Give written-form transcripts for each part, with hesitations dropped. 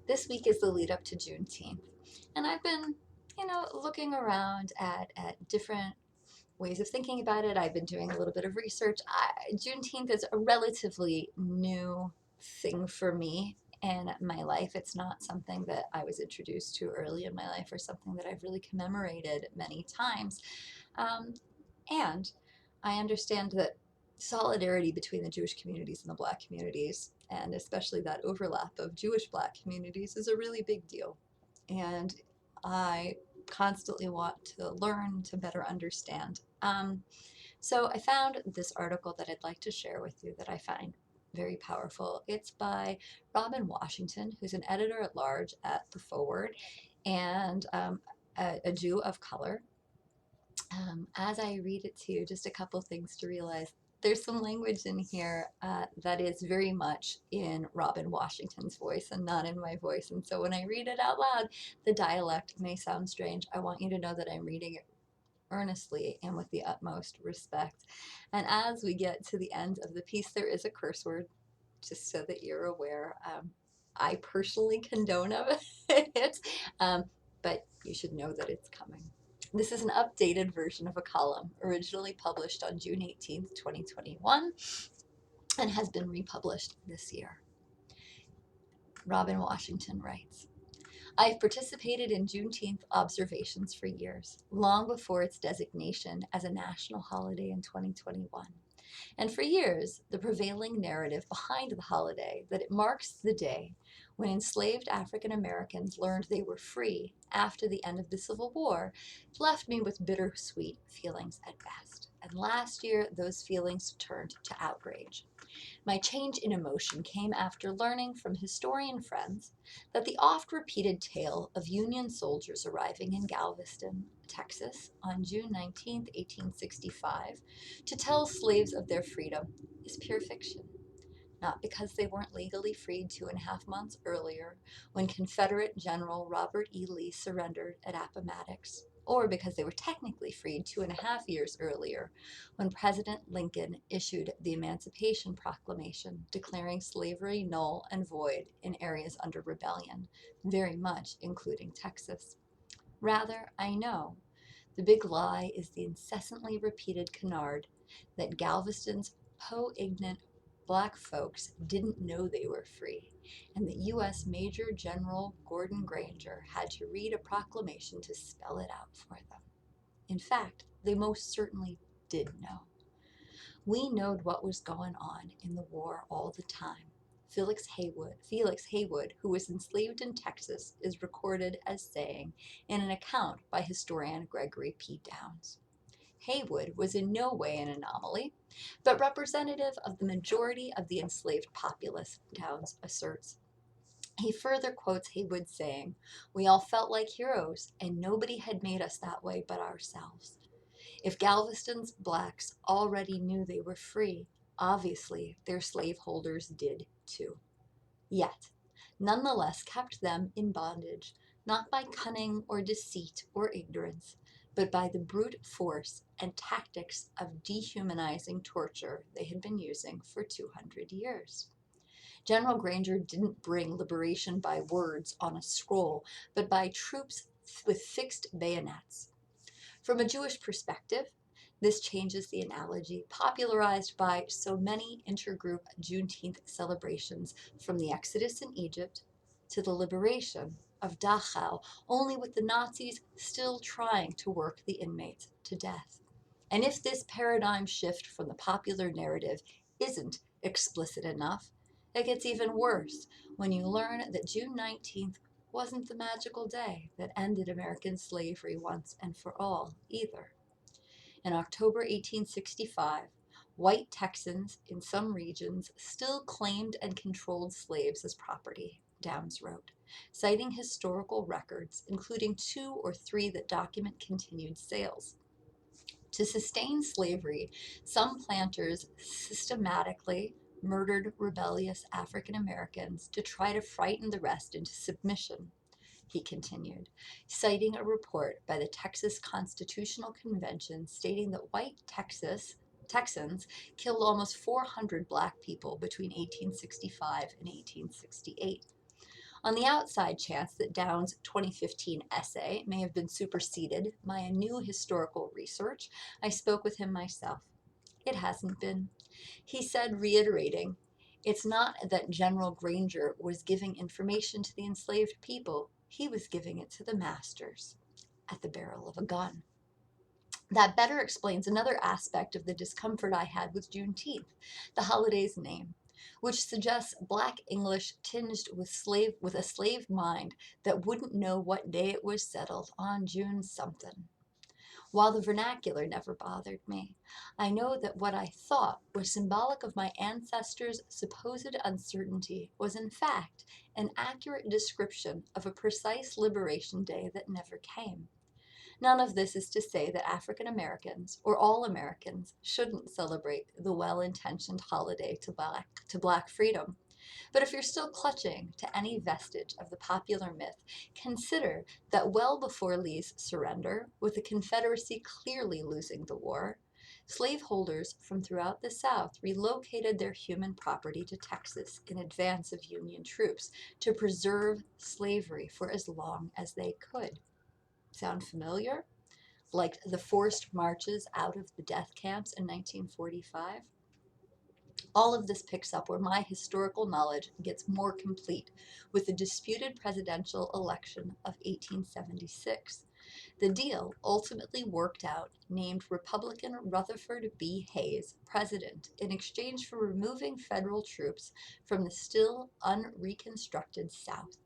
This week is the lead up to Juneteenth. And I've been, looking around at different ways of thinking about it. I've been doing a little bit of research. Juneteenth is a relatively new thing for me in my life. It's not something that I was introduced to early in my life or something that I've really commemorated many times. And I understand that solidarity between the Jewish communities and the Black communities, and especially that overlap of Jewish Black communities, is a really big deal. And I constantly want to learn to better understand. So I found this article that I'd like to share with you that I find very powerful. It's by Robin Washington, who's an editor at large at The Forward and a Jew of color. As I read it to you, just a couple things to realize. There's some language in here that is very much in Robin Washington's voice and not in my voice. And so when I read it out loud, the dialect may sound strange. I want you to know that I'm reading it earnestly and with the utmost respect. And as we get to the end of the piece, there is a curse word, just so that you're aware. I personally condone of it, but you should know that it's coming. This is an updated version of a column originally published on June 18th, 2021, and has been republished this year. Robin Washington writes, I've participated in Juneteenth observations for years, long before its designation as a national holiday in 2021. And for years, the prevailing narrative behind the holiday that it marks the day when enslaved African Americans learned they were free after the end of the Civil War left me with bittersweet feelings at best. And last year, those feelings turned to outrage. My change in emotion came after learning from historian friends that the oft-repeated tale of Union soldiers arriving in Galveston, Texas, on June 19, 1865, to tell slaves of their freedom is pure fiction. Not because they weren't legally freed 2.5 months earlier when Confederate General Robert E. Lee surrendered at Appomattox, or because they were technically freed 2.5 years earlier when President Lincoln issued the Emancipation Proclamation declaring slavery null and void in areas under rebellion, very much including Texas. Rather, I know the big lie is the incessantly repeated canard that Galveston's po-ignorant Black folks didn't know they were free, and that U.S. Major General Gordon Granger had to read a proclamation to spell it out for them. In fact, they most certainly did know. We knowed what was going on in the war all the time. Felix Haywood, who was enslaved in Texas, is recorded as saying in an account by historian Gregory P. Downs. Haywood was in no way an anomaly, but representative of the majority of the enslaved populace, Downs asserts. He further quotes Haywood saying, "We all felt like heroes, and nobody had made us that way but ourselves. If Galveston's blacks already knew they were free, obviously their slaveholders did too. Yet, nonetheless kept them in bondage, not by cunning or deceit or ignorance, but by the brute force and tactics of dehumanizing torture they had been using for 200 years. General Granger didn't bring liberation by words on a scroll, but by troops with fixed bayonets. From a Jewish perspective, this changes the analogy popularized by so many intergroup Juneteenth celebrations, from the Exodus in Egypt to the liberation of Dachau, only with the Nazis still trying to work the inmates to death. And if this paradigm shift from the popular narrative isn't explicit enough, it gets even worse when you learn that June 19th wasn't the magical day that ended American slavery once and for all either. In October 1865, white Texans in some regions still claimed and controlled slaves as property, Downs wrote, citing historical records, including 2 or 3 that document continued sales. To sustain slavery, some planters systematically murdered rebellious African Americans to try to frighten the rest into submission, he continued, citing a report by the Texas Constitutional Convention stating that white Texans killed almost 400 black people between 1865 and 1868. On the outside chance that Downs' 2015 essay may have been superseded by a new historical research, I spoke with him myself. It hasn't been. He said, reiterating, it's not that General Granger was giving information to the enslaved people, he was giving it to the masters at the barrel of a gun. That better explains another aspect of the discomfort I had with Juneteenth, the holiday's name, which suggests Black English tinged with a slave mind that wouldn't know what day it was settled on June something. While the vernacular never bothered me, I know that what I thought was symbolic of my ancestors' supposed uncertainty was in fact an accurate description of a precise liberation day that never came. None of this is to say that African Americans or all Americans shouldn't celebrate the well-intentioned holiday to black freedom. But if you're still clutching to any vestige of the popular myth, consider that well before Lee's surrender, with the Confederacy clearly losing the war, slaveholders from throughout the South relocated their human property to Texas in advance of Union troops to preserve slavery for as long as they could. Sound familiar? Like the forced marches out of the death camps in 1945? All of this picks up where my historical knowledge gets more complete with the disputed presidential election of 1876. The deal ultimately worked out, named Republican Rutherford B. Hayes president in exchange for removing federal troops from the still unreconstructed South.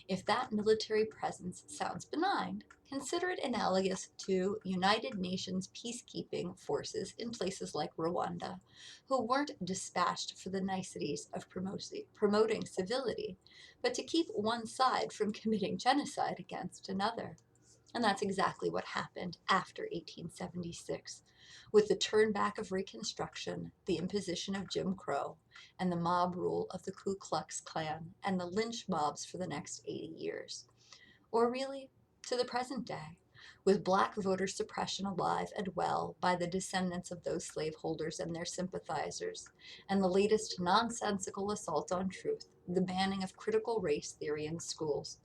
If that military presence sounds benign, consider it analogous to United Nations peacekeeping forces in places like Rwanda, who weren't dispatched for the niceties of promoting civility, but to keep one side from committing genocide against another. And that's exactly what happened after 1876, with the turnback of Reconstruction, the imposition of Jim Crow, and the mob rule of the Ku Klux Klan and the lynch mobs for the next 80 years. Or really, to the present day, with black voter suppression alive and well by the descendants of those slaveholders and their sympathizers, and the latest nonsensical assault on truth, the banning of critical race theory in schools.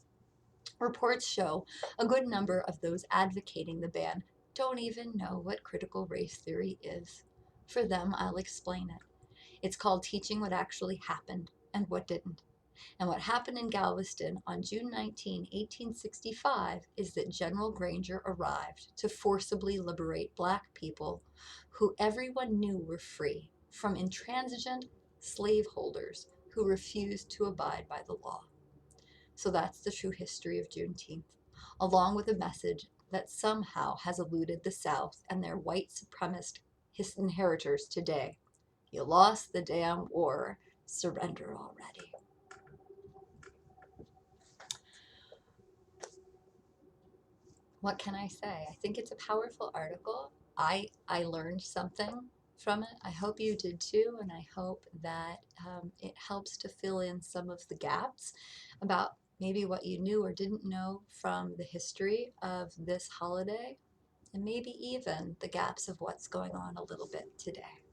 Reports show a good number of those advocating the ban don't even know what critical race theory is. For them, I'll explain it. It's called teaching what actually happened and what didn't. And what happened in Galveston on June 19, 1865, is that General Granger arrived to forcibly liberate black people who everyone knew were free from intransigent slaveholders who refused to abide by the law. So that's the true history of Juneteenth, along with a message that somehow has eluded the South and their white supremacist inheritors today. You lost the damn war. Surrender already. What can I say? I think it's a powerful article. I learned something from it. I hope you did too, and I hope that it helps to fill in some of the gaps about maybe what you knew or didn't know from the history of this holiday, and maybe even the gaps of what's going on a little bit today.